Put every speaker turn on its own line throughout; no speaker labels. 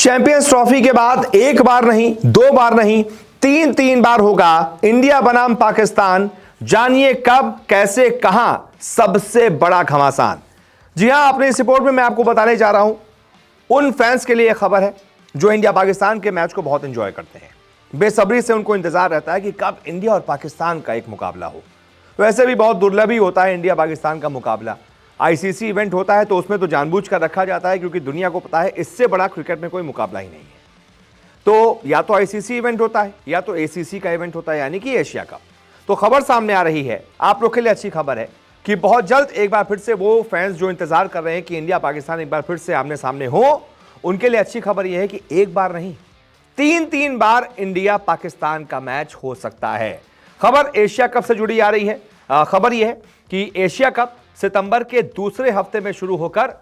Champions trophy के बाद एक बार नहीं, दो बार नहीं, तीन तीन बार होगा इंडिया बनाम पाकिस्तान। जानिए कब, कैसे, कहां सबसे बड़ा घमासान। जी हां, अपने इस रिपोर्ट में मैं आपको बताने जा रहा हूं उन फैंस के लिए यह खबर है जो इंडिया पाकिस्तान के मैच को बहुत एंजॉय करते हैं। बेसब्री से उनको इंतजार रहता है कि कब इंडिया और पाकिस्तान का एक मुकाबला हो। वैसे भी बहुत दुर्लभ ही होता है इंडिया पाकिस्तान का मुकाबला। आईसीसी इवेंट होता है तो उसमें तो जानबूझ कर रखा जाता है क्योंकि दुनिया को पता है इससे बड़ा क्रिकेट में कोई मुकाबला ही नहीं है। तो या तो आईसीसी इवेंट होता है या तो एसीसी का इवेंट होता है, यानी कि एशिया कप। तो खबर सामने आ रही है, आप लोग के लिए अच्छी खबर है कि बहुत जल्द एक बार फिर से वो फैंस जो इंतजार कर रहे हैं कि इंडिया पाकिस्तान एक बार फिर से आमने सामने हो, उनके लिए अच्छी खबर यह है कि एक बार नहीं, तीन तीन बार इंडिया पाकिस्तान का मैच हो सकता है। खबर एशिया कप से जुड़ी आ रही है। खबर यह है कि एशिया कप सितंबर के दूसरे हफ्ते में शुरू होकर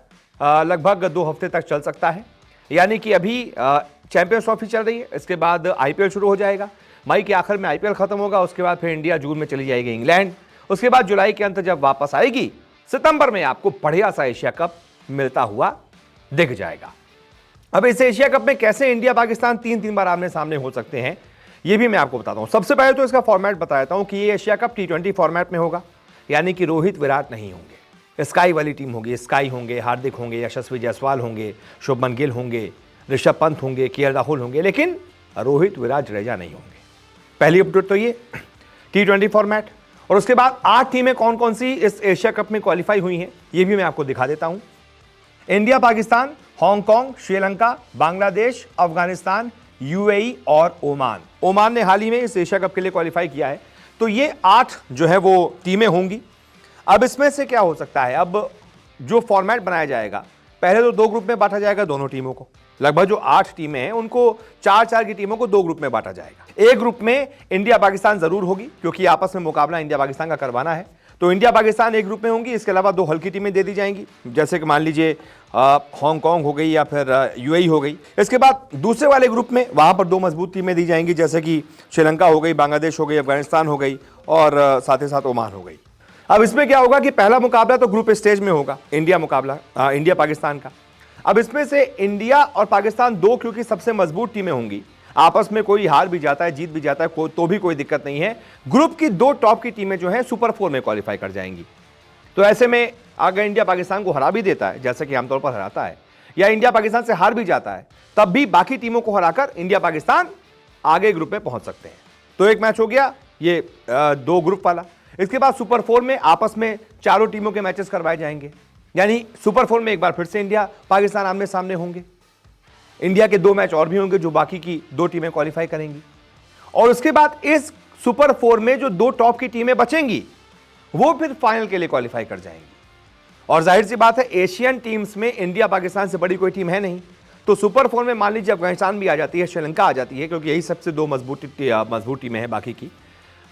लगभग 2 हफ्ते तक चल सकता है। यानी कि अभी चैंपियंस ट्रॉफी चल रही है, इसके बाद आईपीएल शुरू हो जाएगा। मई के आखिर में आईपीएल खत्म होगा, उसके बाद फिर इंडिया जून में चली जाएगी इंग्लैंड। उसके बाद जुलाई के अंत जब वापस आएगी, सितंबर में आपको बढ़िया सा एशिया कप मिलता हुआ दिख जाएगा। अब इस एशिया कप में कैसे इंडिया पाकिस्तान तीन तीन बार आमने सामने हो सकते हैं, यह भी मैं आपको बताता हूं। सबसे पहले तो इसका फॉर्मेट बता देता हूं कि ये एशिया कप T20 फॉर्मेट में होगा, यानी कि रोहित विराट नहीं होंगे, स्काई वाली टीम होगी। स्काई होंगे, हार्दिक होंगे, यशस्वी जायसवाल होंगे, शुभमन गिल होंगे, ऋषभ पंत होंगे, केएल राहुल होंगे, लेकिन रोहित विराट जडेजा नहीं होंगे। पहली अपडेट तो ये T20 फॉर्मेट। और उसके बाद 8 टीमें कौन कौन सी इस एशिया कप में क्वालिफाई हुई हैं, ये भी मैं आपको दिखा देता हूं। India, Pakistan, Hong Kong, Sri Lanka, Bangladesh, Afghanistan, UAE और ओमान। ओमान ने हाल ही में इस एशिया कप के लिए क्वालिफाई किया है। तो ये 8 जो है वो टीमें होंगी। अब इसमें से क्या हो सकता है, अब जो फॉर्मेट बनाया जाएगा, पहले तो 2 ग्रुप में बांटा जाएगा दोनों टीमों को। लगभग जो 8 टीमें हैं उनको 4-4 की टीमों को 2 ग्रुप में बांटा जाएगा। एक ग्रुप में इंडिया पाकिस्तान जरूर होगी क्योंकि आपस में मुकाबला इंडिया पाकिस्तान का करवाना है। तो इंडिया पाकिस्तान एक ग्रुप में होंगी, इसके अलावा 2 हल्की टीमें दे दी जाएंगी, जैसे कि मान लीजिए हांगकांग हो गई या फिर यूएई हो गई। इसके बाद दूसरे वाले ग्रुप में वहां पर 2 मजबूत टीमें दी जाएंगी, जैसे कि श्रीलंका हो गई, बांग्लादेश हो गई, अफगानिस्तान हो गई और साथ ही साथ ओमान हो गई। अब इसमें क्या होगा कि पहला मुकाबला तो ग्रुप स्टेज में होगा, इंडिया पाकिस्तान का। अब इसमें से इंडिया और पाकिस्तान 2 क्योंकि सबसे मजबूत टीमें होंगी, आपस में कोई हार भी जाता है, जीत भी जाता है तो भी कोई दिक्कत नहीं है। ग्रुप की 2 टॉप की टीमें जो हैं सुपर 4 में क्वालिफाई कर जाएंगी। तो ऐसे में अगर इंडिया पाकिस्तान को हरा भी देता है, जैसे कि आमतौर पर हराता है, या इंडिया पाकिस्तान से हार भी जाता है, तब भी बाकी टीमों को हराकर इंडिया पाकिस्तान आगे ग्रुप में पहुंच सकते हैं। तो एक मैच हो गया ये 2 ग्रुप वाला। इसके बाद सुपर 4 में आपस में चारों टीमों के मैचेस करवाए जाएंगे, यानी सुपर 4 में एक बार फिर से इंडिया पाकिस्तान आमने सामने होंगे। इंडिया के 2 मैच और भी होंगे जो बाकी की 2 टीमें क्वालिफाई करेंगी। और उसके बाद इस सुपर 4 में जो 2 टॉप की टीमें बचेंगी वो फिर फाइनल के लिए क्वालिफाई कर जाएंगी। और जाहिर सी बात है, एशियन टीम्स में इंडिया पाकिस्तान से बड़ी कोई टीम है नहीं। तो सुपर 4 में मान लीजिए अफगानिस्तान भी आ जाती है, श्रीलंका आ जाती है, क्योंकि यही सबसे 2 मजबूत टीमें हैं बाकी की।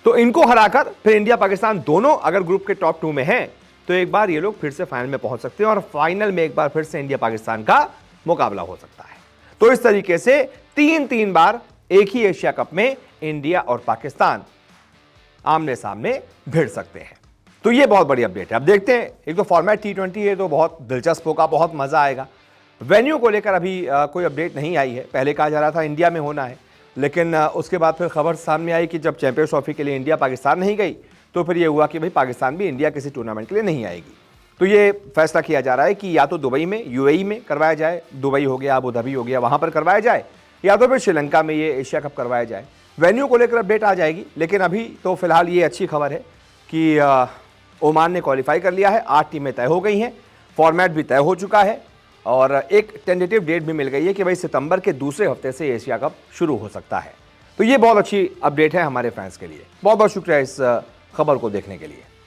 तो इनको हराकर फिर इंडिया पाकिस्तान दोनों अगर ग्रुप के टॉप 2 में हैं तो एक बार ये लोग फिर से फाइनल में पहुंच सकते हैं और फाइनल में एक बार फिर से इंडिया पाकिस्तान का मुकाबला हो सकता है। तो इस तरीके से 3-3 बार एक ही एशिया कप में इंडिया और पाकिस्तान आमने सामने भिड़ सकते हैं। तो ये बहुत बड़ी अपडेट है। अब देखते हैं, एक तो फॉर्मेट T20 है तो बहुत दिलचस्प होगा, बहुत मजा आएगा। वेन्यू को लेकर अभी कोई अपडेट नहीं आई है। पहले कहा जा रहा था इंडिया में होना है, लेकिन उसके बाद फिर खबर सामने आई कि जब चैंपियंस ट्रॉफी के लिए इंडिया पाकिस्तान नहीं गई तो फिर यह हुआ कि भाई पाकिस्तान भी इंडिया किसी टूर्नामेंट के लिए नहीं आएगी। तो ये फैसला किया जा रहा है कि या तो दुबई में, यूएई में करवाया जाए, दुबई हो गया, अबू धाबी हो गया, वहां पर करवाया जाए, या तो फिर श्रीलंका में ये एशिया कप करवाया जाए। वेन्यू को लेकर अपडेट आ जाएगी, लेकिन अभी तो फिलहाल ये अच्छी खबर है कि ओमान ने क्वालिफाई कर लिया है, 8 टीमें तय हो गई हैं, फॉर्मेट भी तय हो चुका है और एक टेंटेटिव डेट भी मिल गई है कि भाई सितंबर के दूसरे हफ्ते से एशिया कप शुरू हो सकता है। तो ये बहुत अच्छी अपडेट है हमारे फैंस के लिए। बहुत बहुत शुक्रिया इस खबर को देखने के लिए।